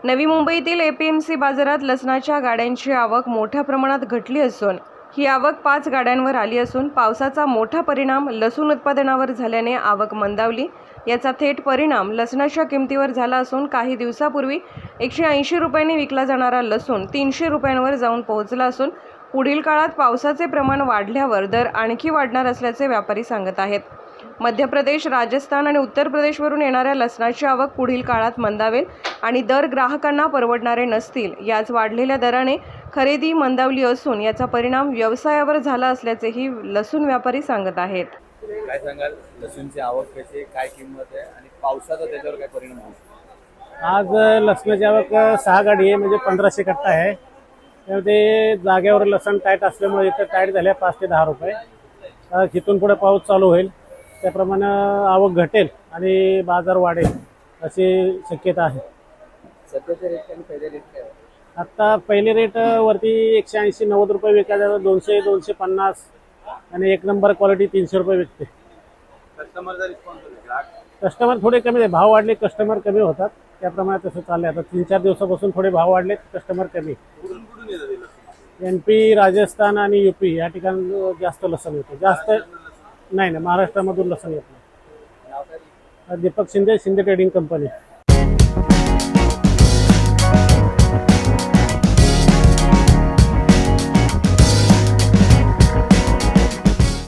नवी मुंबईतील एपीएमसी बाजारात लसणाच्या गाड्यांची आवक मोठ्या प्रमाणात घटली असून ही आवक 5 गाड्यांवर आली असून पावसाचा मोठा परिणाम लसूण उत्पादनावर झाल्याने आवक मंदावली। याचा थेट परिणाम लसणाच्या किमतीवर झाला असून काही दिवसापूर्वी 180 रुपयांनी विकला जाणारा लसूण 300 रुपयांवर जाऊन पोहोचला असून पुढील काळात पावसाचे प्रमाण वाढल्यावर दर आणखी वाढणार असल्याचे व्यापारी सांगत आहेत। मध्य प्रदेश, राजस्थान आणि उत्तर प्रदेशवरून येणाऱ्या लसणाची आवक पुढील काळात मंदावेल आणि दर ग्राहकांना परवडणारे नसतील। याच वाढलेल्या दराने खरेदी मंदावली असून याचा परिणाम व्यवसायावर झाला असल्याचेही लसूण व्यापारी सांगत आहेत। काय सांगाल, लसूणची आवक कशी, काय किंमत आहे आणि पावसाचा त्याच्यावर काय परिणाम होईल? आज लसणाची आवक 6 गाडी आहे, म्हणजे 1500 कट्टा आहे। त्यामध्ये जागेवर लसण टाईट असल्यामुळे इथं टाईट झाल्या 5 ते 10 रुपये। तिथून पुढे पाऊस चालू होईल, त्याप्रमाणे आवक घटेल आणि बाजार वाढेल अशी शक्यता आहे। सध्याचे रेट आणि पहिले रेट काय? आता पहिले रेट वरती 180-90 रुपये विकायला, 200, 250 आणि एक नंबर क्वालिटी 300 रुपये विकते। कस्टमरचा रिस्पॉन्स, कस्टमर थोडे कमी आहे, भाव वाढले कस्टमर कमी होतात, त्याप्रमाणे तसं चाललंय। आता 3-4 दिवसापासून थोडे भाव वाढले, कस्टमर कमी। MP, राजस्थान आणि UP या ठिकाणी जास्त लसण येतं, जास्त नाही, महाराष्ट्रामधून लसण येत नाही। Deepak Shinde, Shinde trading company.